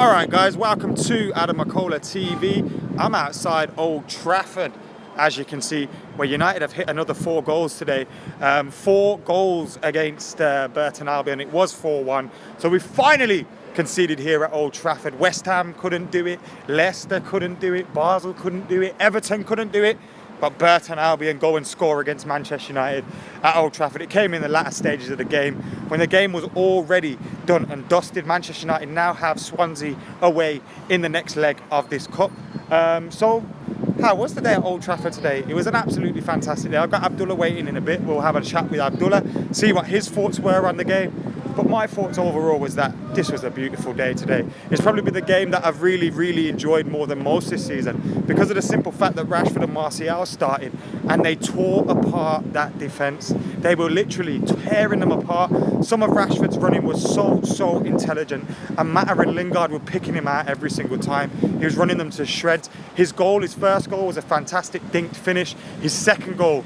Alright guys, welcome to AdamMcKola TV. I'm outside Old Trafford, as you can see, where United have hit another 4 goals today. 4 goals against Burton Albion. It was 4-1. So we finally conceded here at Old Trafford. West Ham couldn't do it, Leicester couldn't do it, Basel couldn't do it, Everton couldn't do it. But Burton Albion go and score against Manchester United at Old Trafford. It came in the latter stages of the game when the game was already done and dusted. Manchester United now have Swansea away in the next leg of this cup. So how was the day at Old Trafford today? It was an absolutely fantastic day. I've got Abdullah waiting in a bit. We'll have a chat with Abdullah, see what his thoughts were on the game. But my thoughts overall was that this was a beautiful day today. It's probably been the game that I've really enjoyed more than most this season because of the simple fact that Rashford and Martial started and they tore apart that defence. They were literally tearing them apart. Some of Rashford's running was so intelligent, and Mata and Lingard were picking him out every single time. He was running them to shreds. His first goal was a fantastic dinked finish. His second goal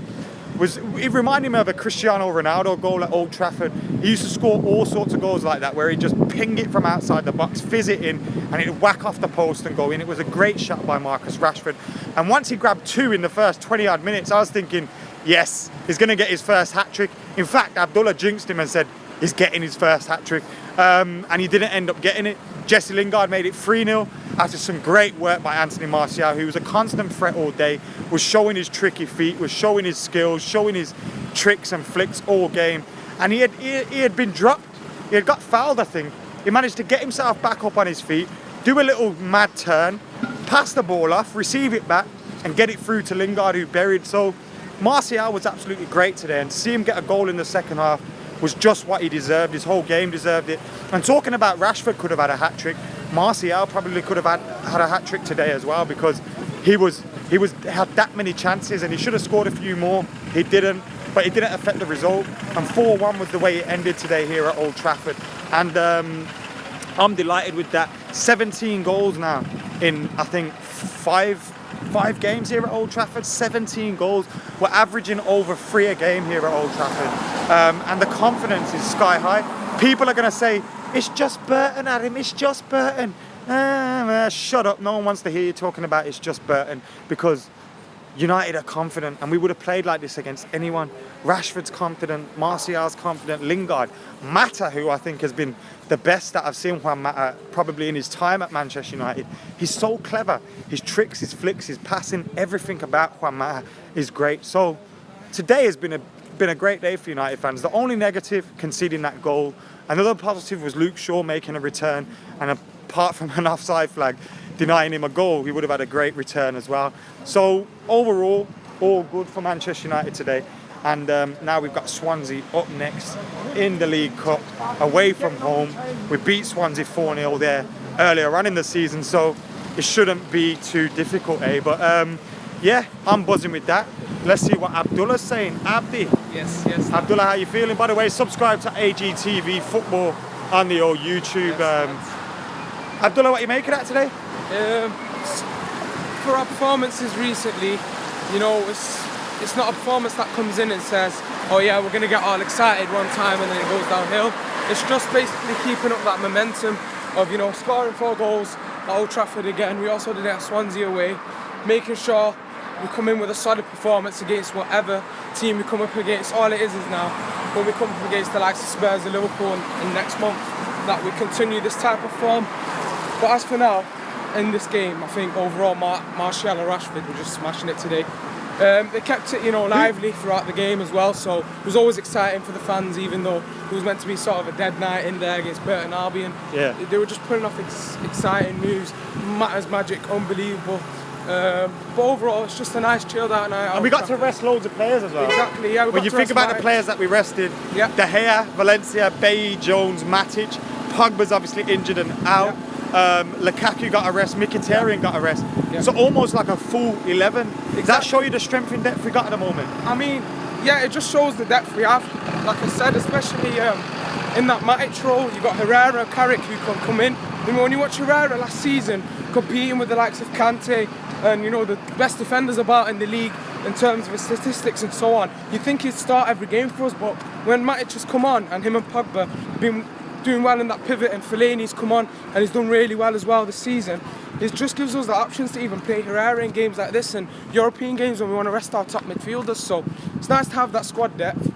it reminded me of a Cristiano Ronaldo goal at Old Trafford. He used to score all sorts of goals like that, where he'd just ping it from outside the box, fizz it in, and it'd whack off the post and go in. It was a great shot by Marcus Rashford. And once he grabbed 2 in the first 20-odd minutes, I was thinking, yes, he's going to get his first hat-trick. In fact, Abdullah jinxed him and said he's getting his first hat-trick. And he didn't end up getting it. Jesse Lingard made it 3-0 after some great work by Anthony Martial, who was a constant threat all day, was showing his tricky feet, was showing his skills, showing his tricks and flicks all game. And he had been dropped. He had got fouled, I think. He managed to get himself back up on his feet, do a little mad turn, pass the ball off, receive it back, and get it through to Lingard, who buried. So Martial was absolutely great today, and to see him get a goal in the second half was just what he deserved. His whole game deserved it. And talking about Rashford could have had a hat-trick, Martial probably could have had a hat-trick today as well, because he had that many chances and he should have scored a few more. He didn't, but it didn't affect the result. And 4-1 was the way it ended today here at Old Trafford. And I'm delighted with that. 17 goals now in, I think, five games here at Old Trafford. 17 goals. We're averaging over 3 a game here at Old Trafford. And the confidence is sky high. People are going to say, it's just Burton, Adam, it's just Burton. Shut up, no one wants to hear you talking about it's just Burton, because United are confident, and we would have played like this against anyone. Rashford's confident, Martial's confident, Lingard, Mata, who I think has been the best that I've seen Juan Mata probably in his time at Manchester United. He's so clever. His tricks, his flicks, his passing, everything about Juan Mata is great. So today has been a great day for United fans. The only negative, conceding that goal. Another positive was Luke Shaw making a return, and apart from an offside flag denying him a goal, he would have had a great return as well. So overall, all good for Manchester United today. And now we've got Swansea up next in the League Cup, away from home. We beat Swansea 4-0 there earlier on in the season, so it shouldn't be too difficult, eh? But yeah, I'm buzzing with that. Let's see what Abdullah's saying. Abdi. Yes. Abdullah, how you feeling? By the way, subscribe to AGTV Football on the old YouTube. Abdullah, what are you making of that today? For our performances recently, you know, it's not a performance that comes in and says, oh yeah, we're going to get all excited one time and then it goes downhill. It's just basically keeping up that momentum of, you know, scoring 4 goals at Old Trafford again. We also did it at Swansea away, making sure we come in with a solid performance against whatever team we come up against. All it is now, when we come up against the likes of Spurs and Liverpool in next month, that we continue this type of form. But as for now, in this game, I think overall Martial and Rashford were just smashing it today. They kept it, you know, lively throughout the game as well, so it was always exciting for the fans, even though it was meant to be sort of a dead night in there against Burton Albion. Yeah. They were just putting off exciting moves. Mata's magic, unbelievable. But overall, it's just a nice chilled out night. And we got to rest loads of players as well. Exactly, yeah. When you think about the players that we rested, yeah. De Gea, Valencia, Bailly, Jones, Matic, Pogba's obviously injured and out. Yeah. Lukaku got a rest, Mkhitaryan got a rest. Yeah. So almost like a full 11. Exactly. Does that show you the strength and depth we got at the moment? I mean, yeah, it just shows the depth we have. Like I said, especially in that Matic role, you got Herrera, Carrick who can come in. I mean, when you watch Herrera last season competing with the likes of Kante and, you know, the best defenders about in the league in terms of his statistics and so on, you think he'd start every game for us, but when Matic has come on and him and Pogba have been doing well in that pivot, and Fellaini's come on and he's done really well as well this season. It just gives us the options to even play Herrera in games like this and European games when we want to rest our top midfielders. So it's nice to have that squad depth.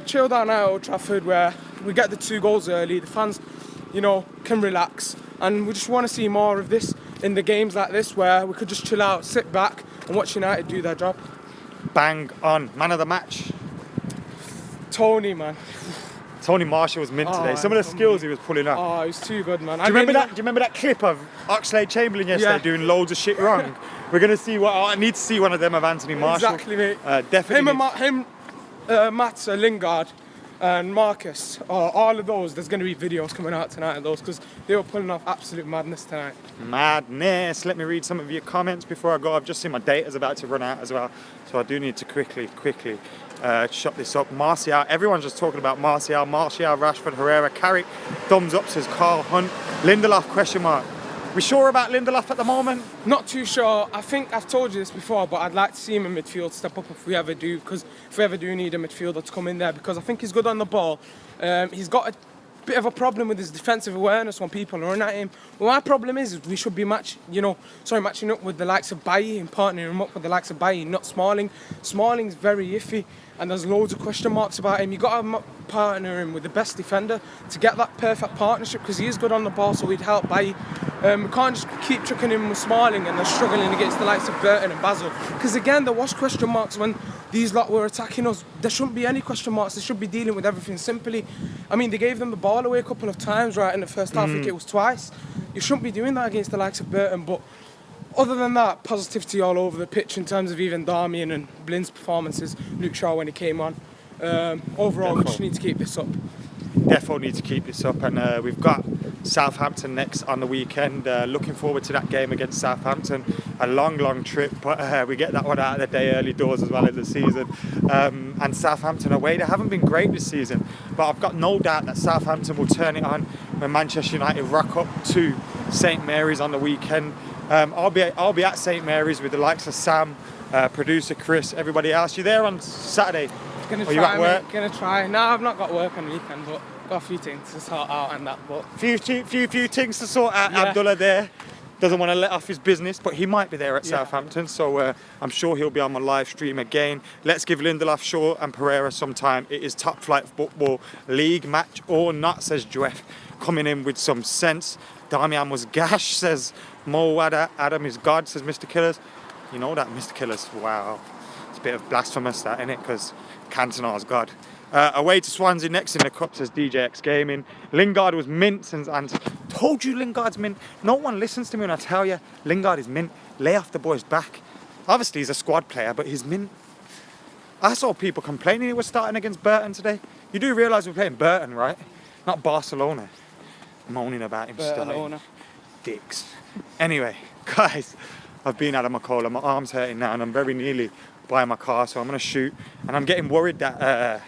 Chill down at Old Trafford where we get the 2 goals early, the fans, you know, can relax, and we just want to see more of this in the games like this where we could just chill out, sit back and watch United do their job. Bang on. Man of the match. Tony, man. Tony Marshall was mint today. Some of the skills he was pulling up. Oh, he was too good, man. Do you remember that clip of Oxlade-Chamberlain yesterday doing loads of shit wrong? We're gonna see I need to see one of them of Anthony Marshall. Exactly, mate. Definitely. Mats, Lingard, and Marcus. All of those. There's gonna be videos coming out tonight of those because they were pulling off absolute madness tonight. Madness. Let me read some of your comments before I go. I've just seen my data's about to run out as well, so I do need to quickly shut this up. Martial, everyone's just talking about Martial, Rashford, Herrera, Carrick, thumbs up, says Carl Hunt. Lindelof, question mark. We sure about Lindelof at the moment? Not too sure. I think I've told you this before, but I'd like to see him in midfield step up if we ever do, because if we ever do need a midfielder to come in there, because I think he's good on the ball. He's got a bit of a problem with his defensive awareness when people run at him. Well, my problem is we should be matching up with the likes of Bailly and partnering him up with the likes of Bailly, not Smalling. Smalling's very iffy, and there's loads of question marks about him. You've got to partner him with the best defender to get that perfect partnership, because he is good on the ball, so he'd help Bailly. We can't just keep chucking him with Smalling and they're struggling against the likes of Burton and Basil. Because again, there was question marks when these lot were attacking us. There shouldn't be any question marks. They should be dealing with everything simply. I mean, they gave them the ball away a couple of times, right, in the first half. I think it was twice. You shouldn't be doing that against the likes of Burton. But other than that, positivity all over the pitch in terms of even Darmian and Blinn's performances, Luke Shaw when he came on. Overall, we just need to keep this up. Definitely need to keep this up, and we've got Southampton next on the weekend. Looking forward to that game against Southampton. A long trip, but we get that one out of the day early doors as well in the season. And Southampton away, they haven't been great this season, but I've got no doubt that Southampton will turn it on when Manchester United rock up to St Mary's on the weekend. I'll be at St Mary's with the likes of Sam, producer Chris, everybody else. You there on Saturday? Gonna try. No, I've not got work on the weekend, but got a few things to sort out and that. But few things to sort out. Yeah. Abdullah there doesn't want to let off his business, but he might be there at Southampton, so I'm sure he'll be on my live stream again. Let's give Lindelof, Shaw and Pereira some time. It is top flight football, league match or not, says Jeff, coming in with some sense. Damian was gash, says Mo Wada. Adam is God, says Mr. Killers. You know that, Mr. Killers? Wow. It's a bit of blasphemous, that, isn't it? Because Cantona's God. Away to Swansea next in the cup, says DJX Gaming. Lingard was mint, and told you Lingard's mint. No one listens to me when I tell you Lingard is mint. Lay off the boy's back. Obviously he's a squad player, but he's mint. I saw people complaining he was starting against Burton today. You do realise we're playing Burton, right? Not Barcelona. Moaning about him starting. Dicks. Anyway, guys, I've been AdamMcKola. My arm's hurting now and I'm very nearly by my car, so I'm going to shoot. And I'm getting worried that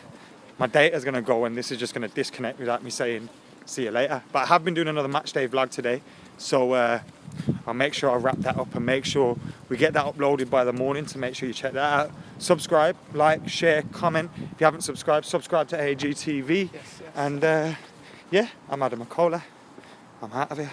my data's going to go and this is just going to disconnect without me saying see you later. But I have been doing another match day vlog today, so I'll make sure I wrap that up and make sure we get that uploaded by the morning, so make sure you check that out. Subscribe, like, share, comment. If you haven't subscribed to AGTV. Yes. And yeah, I'm AdamMcKola. I'm out of here.